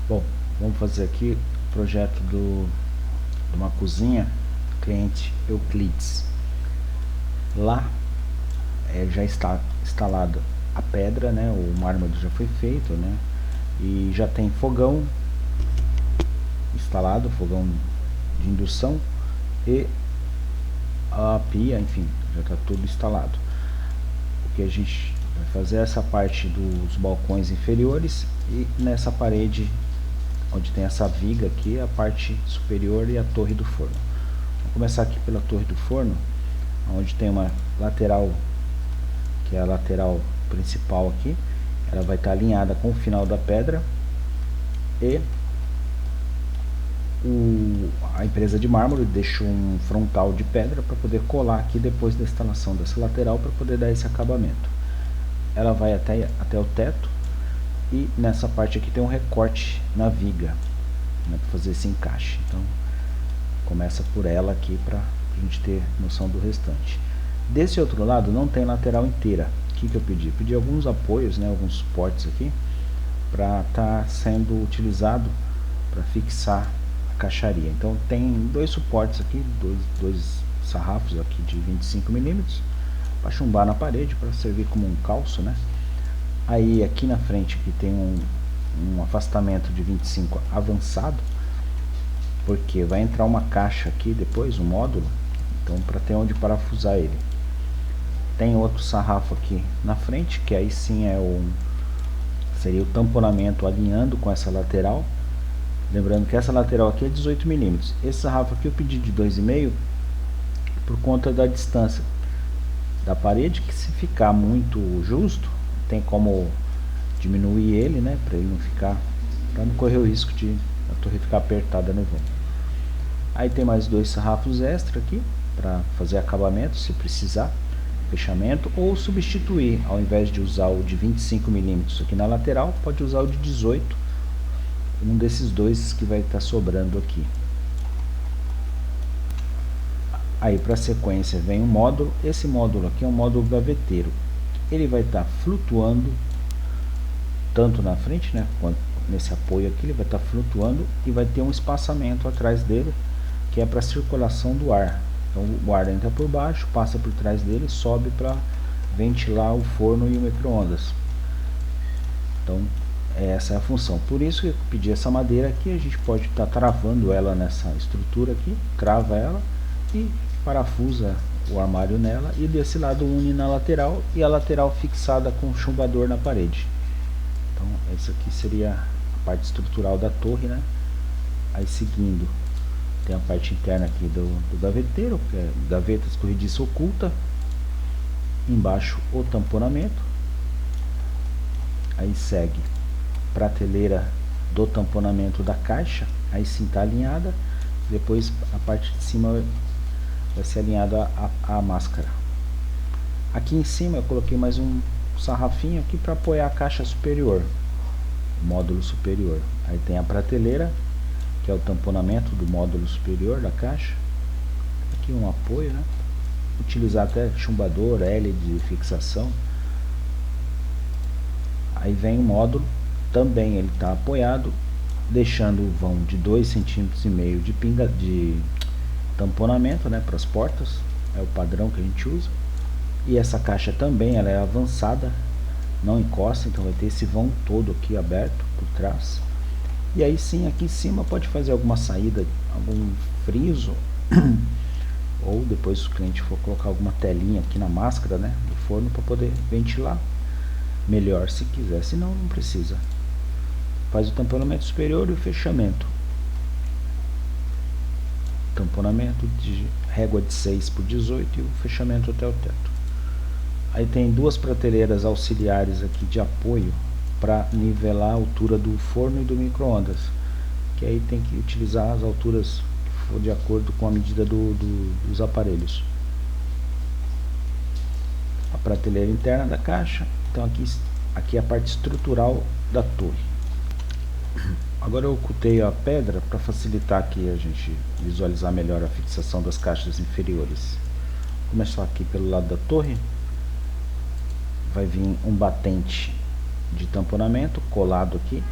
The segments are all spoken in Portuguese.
Bom, vamos fazer aqui o projeto de uma cozinha cliente Euclides. Lá já está instalado a pedra, né? O mármore já foi feito, né? E já tem fogão instalado, fogão de indução e a pia, enfim, já está tudo instalado. O que a gente vai fazer é essa parte dos balcões inferiores e nessa parede onde tem essa viga aqui, a parte superior e a torre do forno. Vamos começar aqui pela torre do forno, onde tem uma lateral, que é a lateral principal aqui. Ela vai estar alinhada com o final da pedra e a empresa de mármore deixa um frontal de pedra para poder colar aqui depois da instalação dessa lateral, para poder dar esse acabamento. Ela vai até o teto e nessa parte aqui tem um recorte na viga, né, para fazer esse encaixe. Então começa por ela aqui para a gente ter noção do restante. Desse outro lado não tem lateral inteira. O que eu pedi? Pedi alguns apoios, né, alguns suportes aqui para estar sendo utilizado para fixar a caixaria. Então tem dois suportes aqui, dois sarrafos aqui de 25 mm para chumbar na parede, para servir como um calço, né? Aí aqui na frente que tem um afastamento de 25 avançado, porque vai entrar uma caixa aqui depois, um módulo, então para ter onde parafusar ele. Tem outro sarrafo aqui na frente, que aí sim seria o tamponamento alinhando com essa lateral. Lembrando que essa lateral aqui é 18 mm. Esse sarrafo aqui eu pedi de 2,5 por conta da distância da parede, que se ficar muito justo, tem como diminuir ele, né, para ele não ficar, para não correr o risco de a torre ficar apertada no vão. Aí tem mais dois sarrafos extra aqui para fazer acabamento, se precisar, fechamento, ou substituir, ao invés de usar o de 25 mm aqui na lateral, pode usar o de 18, um desses dois que vai estar sobrando aqui. Aí para a sequência vem um módulo. Esse módulo aqui é um módulo gaveteiro. Ele vai estar flutuando tanto na frente, né, quanto nesse apoio aqui. Ele vai estar flutuando e vai ter um espaçamento atrás dele, que é para circulação do ar. Então o ar entra por baixo, passa por trás dele, sobe para ventilar o forno e o micro-ondas. Então essa é a função. Por isso que eu pedi essa madeira aqui. A gente pode estar travando ela nessa estrutura aqui, crava ela e parafusa o armário nela, e desse lado une na lateral, e a lateral fixada com chumbador na parede. Então essa aqui seria a parte estrutural da torre, né? Aí seguindo tem a parte interna aqui do gaveteiro, que é gaveta escorrediça oculta. Embaixo o tamponamento. Aí segue prateleira do tamponamento da caixa, aí sim está alinhada. Depois a parte de cima vai ser alinhada a máscara. Aqui em cima eu coloquei mais um sarrafinho aqui para apoiar a caixa superior, o módulo superior. Aí tem a prateleira, que é o tamponamento do módulo superior da caixa. Aqui um apoio, né? Utilizar até chumbador, L de fixação. Aí vem o módulo, também ele está apoiado, deixando o vão de 2,5 cm de pinga de tamponamento, né, para as portas. É o padrão que a gente usa. E essa caixa também ela é avançada, não encosta, então vai ter esse vão todo aqui aberto por trás. E aí sim, aqui em cima pode fazer alguma saída, algum friso, ou depois se o cliente for colocar alguma telinha aqui na máscara, né, do forno, para poder ventilar melhor se quiser, senão não precisa. Faz o tamponamento superior e o fechamento. Tamponamento de régua de 6 por 18 e o fechamento até o teto. Aí tem duas prateleiras auxiliares aqui de apoio para nivelar a altura do forno e do micro-ondas, que aí tem que utilizar as alturas que for de acordo com a medida dos aparelhos. A prateleira interna da caixa. Então aqui é a parte estrutural da torre. Agora eu ocultei a pedra para facilitar aqui a gente visualizar melhor a fixação das caixas inferiores. Vou começar aqui pelo lado da torre. Vai vir um batente de tamponamento colado aqui.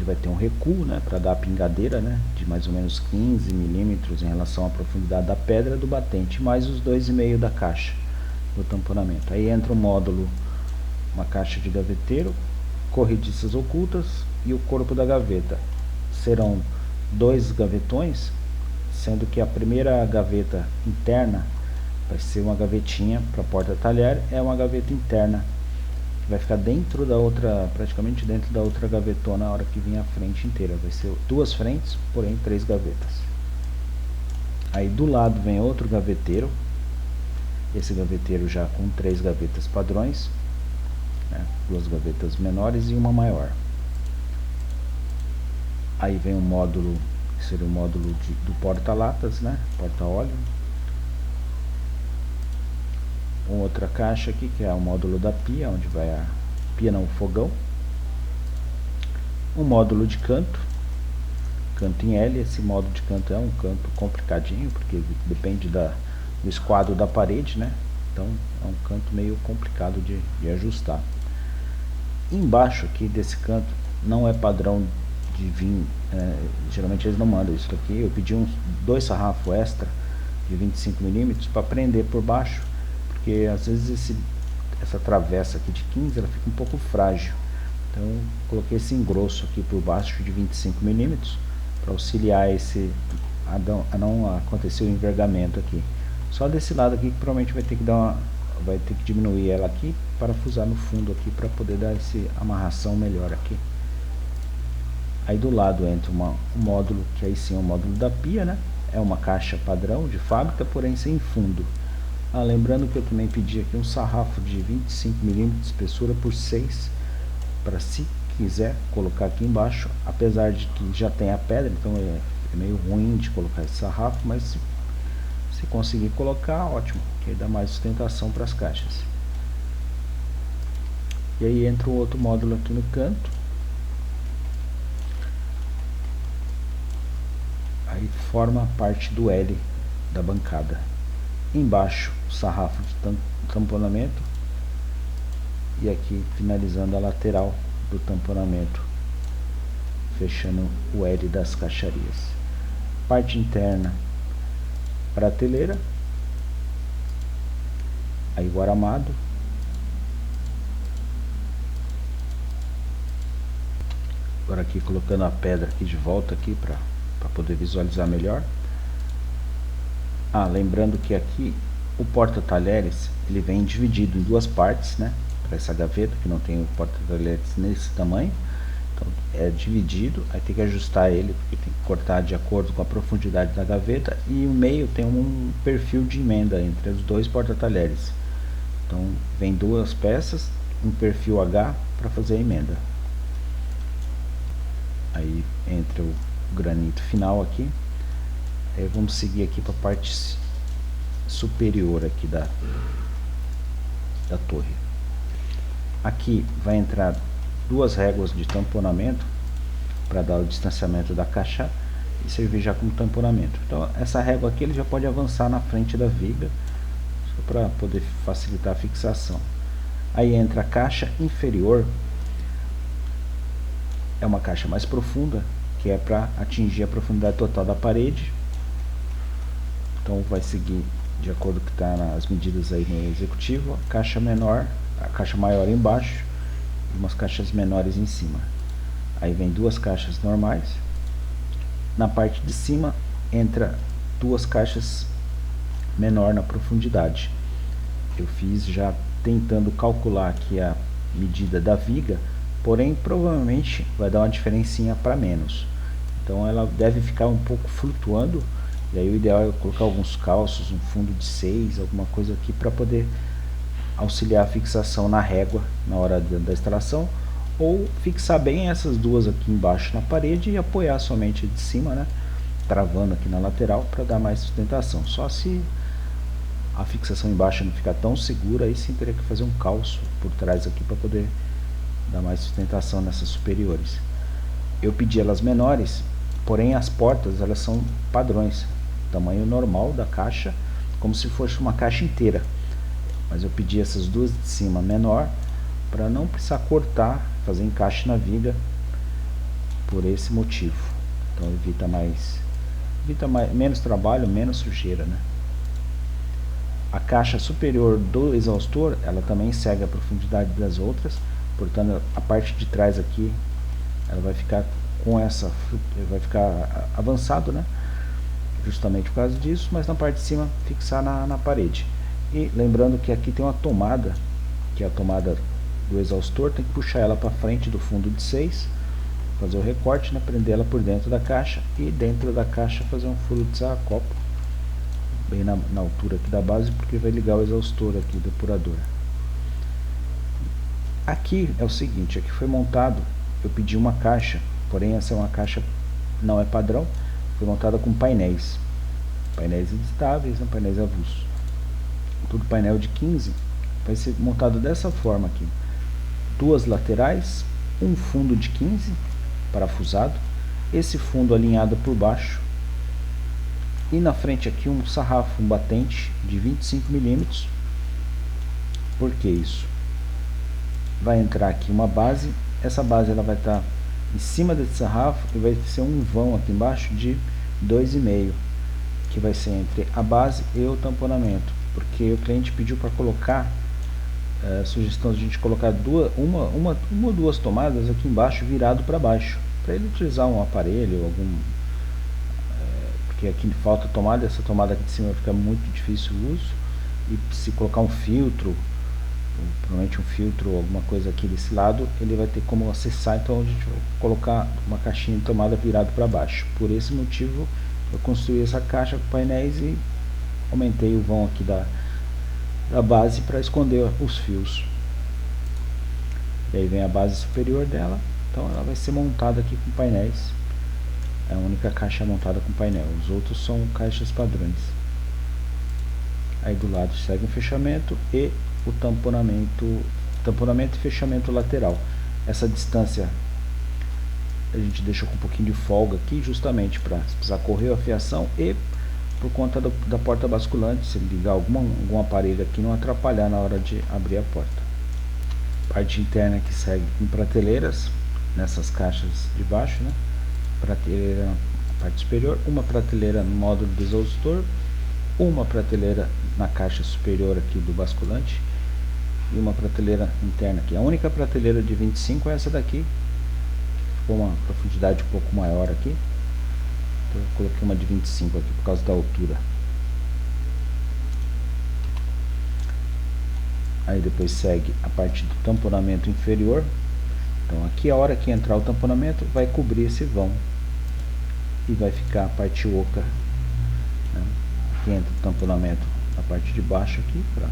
ele vai ter um recuo, né, para dar a pingadeira, né, de mais ou menos 15 milímetros em relação à profundidade da pedra do batente, mais os 2,5 da caixa do tamponamento. Aí entra o módulo, uma caixa de gaveteiro, corrediças ocultas e o corpo da gaveta. Serão 2 gavetões, sendo que a primeira gaveta interna vai ser uma gavetinha para porta-talher, é uma gaveta interna que vai ficar dentro da outra, praticamente dentro da outra gavetona na hora que vir a frente inteira. Vai ser 2 frentes, porém 3 gavetas. Aí do lado vem outro gaveteiro, esse gaveteiro já com 3 gavetas padrões, né, 2 gavetas menores e uma maior. Aí vem um módulo, que seria o módulo do porta-latas, né, porta-óleo. Outra caixa aqui, que é o módulo da pia, onde vai a pia, não, o fogão. Um módulo de canto em L. Esse módulo de canto é um canto complicadinho, porque depende do esquadro da parede, né? Então é um canto meio complicado de ajustar. Embaixo aqui desse canto não é padrão de vir, geralmente eles não mandam isso aqui. Eu pedi uns 2 sarrafos extra de 25 milímetros para prender por baixo, porque às vezes essa travessa aqui de 15 ela fica um pouco frágil. Então eu coloquei esse engrosso aqui por baixo de 25 milímetros para auxiliar a não acontecer o envergamento aqui. Só desse lado aqui que provavelmente vai ter que diminuir ela aqui, parafusar no fundo aqui para poder dar essa amarração melhor aqui. Aí do lado entra um módulo, que aí sim é o módulo da pia, né? É uma caixa padrão de fábrica, porém sem fundo. Lembrando que eu também pedi aqui um sarrafo de 25 milímetros de espessura por 6, para se quiser colocar aqui embaixo, apesar de que já tem a pedra, então é meio ruim de colocar esse sarrafo, mas se conseguir colocar, ótimo, que aí dá mais sustentação para as caixas. E aí entra um outro módulo aqui no canto. Aí forma parte do L da bancada. Embaixo o sarrafo de tamponamento, e aqui finalizando a lateral do tamponamento, fechando o L das caixarias. Parte interna, prateleira, aí o aramado, agora aqui colocando a pedra aqui de volta aqui para poder visualizar melhor. Lembrando que aqui o porta-talheres ele vem dividido em 2 partes, né? Para essa gaveta que não tem o porta-talheres nesse tamanho, então é dividido. Aí tem que ajustar ele, porque tem que cortar de acordo com a profundidade da gaveta, e o meio tem um perfil de emenda entre os 2 porta-talheres. Então vem 2 peças, um perfil H para fazer a emenda. Aí entra o granito final aqui. Aí vamos seguir aqui para a parte superior aqui da torre. Aqui vai entrar 2 réguas de tamponamento para dar o distanciamento da caixa e servir já como tamponamento. Então essa régua aqui ele já pode avançar na frente da viga, só para poder facilitar a fixação. Aí entra a caixa inferior, é uma caixa mais profunda, que é para atingir a profundidade total da parede. Então vai seguir de acordo com que está nas medidas aí no executivo. A caixa menor, a caixa maior embaixo e umas caixas menores em cima. Aí vem 2 caixas normais. Na parte de cima entra 2 caixas menor na profundidade. Eu fiz já tentando calcular aqui a medida da viga, porém provavelmente vai dar uma diferencinha para menos. Então ela deve ficar um pouco flutuando. E aí o ideal é colocar alguns calços, um fundo de 6, alguma coisa aqui para poder auxiliar a fixação na régua na hora da instalação, ou fixar bem essas 2 aqui embaixo na parede e apoiar somente de cima, né, travando aqui na lateral para dar mais sustentação. Só se a fixação embaixo não ficar tão segura, aí sim teria que fazer um calço por trás aqui para poder dar mais sustentação nessas superiores. Eu pedi elas menores, porém as portas elas são padrões, tamanho normal da caixa, como se fosse uma caixa inteira, mas eu pedi essas 2 de cima menor para não precisar cortar, fazer encaixe na viga, por esse motivo. Então menos trabalho, menos sujeira, né? A caixa superior do exaustor, ela também segue a profundidade das outras, portanto a parte de trás aqui, ela vai ficar vai ficar avançado, né? Justamente por causa disso, mas na parte de cima fixar na parede. E lembrando que aqui tem uma tomada, que é a tomada do exaustor, tem que puxar ela para frente do fundo de 6, fazer o recorte, né? Prender ela por dentro da caixa e dentro da caixa fazer um furo de serra-copo bem na altura aqui da base, porque vai ligar o exaustor aqui do depurador. Aqui é o seguinte, aqui foi montado, eu pedi uma caixa, porém essa é uma caixa, não é padrão, foi montada com painéis instáveis, né, painéis avulsos, tudo painel de 15, vai ser montado dessa forma aqui, duas laterais, um fundo de 15 parafusado, esse fundo alinhado por baixo, e na frente aqui um sarrafo, um batente de 25 mm. Por que isso? Vai entrar aqui uma base, essa base ela vai estar em cima desse sarrafo e vai ser um vão aqui embaixo de 2,5, que vai ser entre a base e o tamponamento, porque o cliente pediu para colocar, sugestão de a gente colocar uma ou duas tomadas aqui embaixo virado para baixo, para ele utilizar um aparelho, porque aqui falta tomada, essa tomada aqui de cima fica muito difícil o uso, e se colocar um filtro, provavelmente um filtro ou alguma coisa aqui desse lado, ele vai ter como acessar, então a gente vai colocar uma caixinha de tomada virado para baixo. Por esse motivo eu construí essa caixa com painéis e aumentei o vão aqui da base para esconder os fios. E aí vem a base superior dela, então ela vai ser montada aqui com painéis. É a única caixa montada com painel, os outros são caixas padrões. Aí do lado segue um fechamento e o tamponamento e fechamento lateral. Essa distância a gente deixou com um pouquinho de folga aqui, justamente para se precisar correr a fiação e por conta da porta basculante, se ligar algum aparelho aqui, não atrapalhar na hora de abrir a porta. Parte interna que segue com prateleiras nessas caixas de baixo, né? Prateleira na parte superior, uma prateleira no módulo do exaustor, uma prateleira na caixa superior aqui do basculante e uma prateleira interna aqui. A única prateleira de 25 é essa daqui, ficou uma profundidade um pouco maior aqui, então eu coloquei uma de 25 aqui por causa da altura. Aí depois segue a parte do tamponamento inferior. Então aqui a hora que entrar o tamponamento vai cobrir esse vão e vai ficar a parte oca, né? Aqui entra o tamponamento na parte de baixo aqui para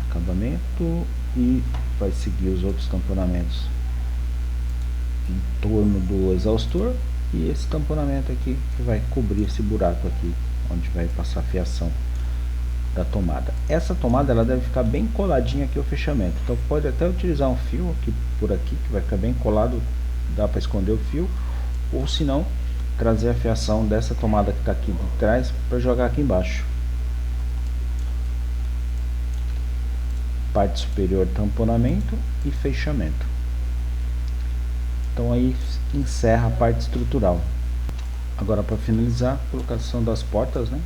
acabamento e vai seguir os outros tamponamentos em torno do exaustor e esse tamponamento aqui que vai cobrir esse buraco aqui onde vai passar a fiação da tomada. Essa tomada ela deve ficar bem coladinha aqui ao fechamento, então pode até utilizar um fio aqui por aqui que vai ficar bem colado, dá para esconder o fio, ou se não, trazer a fiação dessa tomada que está aqui de trás para jogar aqui embaixo. Parte superior, tamponamento e fechamento. Então aí encerra a parte estrutural. Agora para finalizar, colocação das portas, né?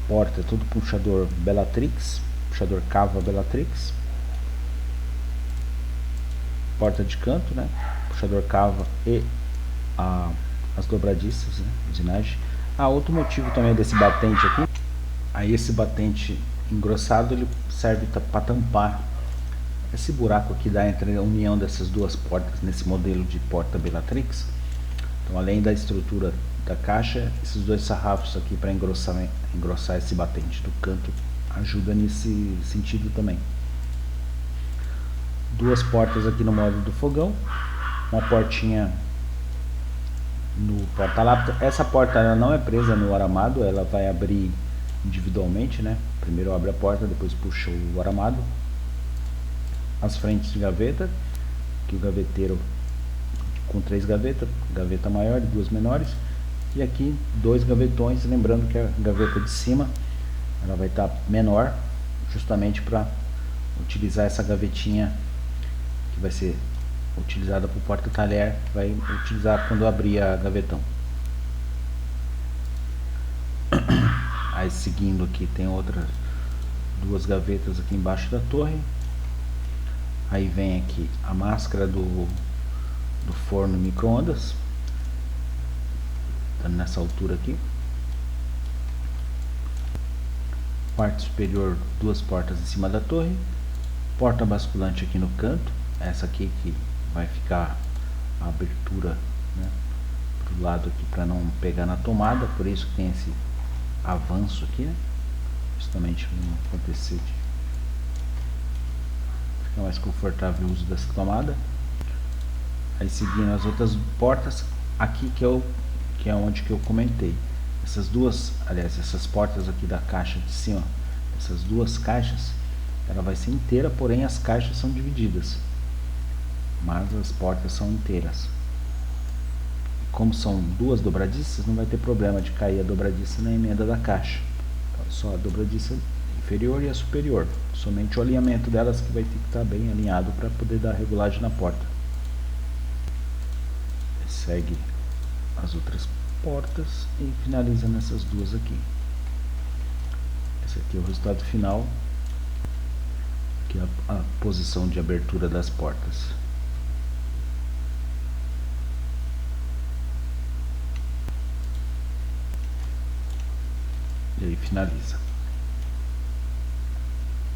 Porta é tudo puxador Bellatrix, puxador cava Bellatrix. Porta de canto, né? Puxador cava e as dobradiças, né? Usinagem. Outro motivo também desse batente aqui, aí esse batente engrossado ele serve para tampar esse buraco aqui dá entre a união dessas duas portas nesse modelo de porta Bellatrix. Então além da estrutura da caixa, esses dois sarrafos aqui para engrossar esse batente do canto ajuda nesse sentido também. Duas portas aqui no módulo do fogão, uma portinha no porta-lâmpada. Essa porta ela não é presa no aramado, ela vai abrir individualmente, né? Primeiro abre a porta, depois puxa o aramado. As frentes de gaveta, que o gaveteiro com 3 gavetas, gaveta maior e 2 menores, e aqui 2 gavetões, lembrando que a gaveta de cima ela vai estar menor, justamente para utilizar essa gavetinha que vai ser utilizada para o porta-talher, vai utilizar quando abrir a gavetão. Aí seguindo aqui tem outras duas gavetas aqui embaixo da torre. Aí vem aqui a máscara do forno micro-ondas, tá nessa altura aqui. Parte superior, duas portas em cima da torre. Porta basculante aqui no canto, essa aqui que vai ficar a abertura, né, pro lado aqui para não pegar na tomada, por isso que tem esse avanço aqui, né, justamente para não acontecer de ficar mais confortável o uso dessa tomada. Aí seguindo as outras portas, aqui que é onde que eu comentei, essas duas, aliás, essas portas aqui da caixa de cima, essas duas caixas, ela vai ser inteira, porém as caixas são divididas, mas as portas são inteiras. Como são duas dobradiças, não vai ter problema de cair a dobradiça na emenda da caixa. Então, só a dobradiça inferior e a superior, somente o alinhamento delas que vai ter que estar bem alinhado para poder dar regulagem na porta. Segue as outras portas e finaliza nessas duas aqui. Esse aqui é o resultado final, que é a posição de abertura das portas. E aí finaliza.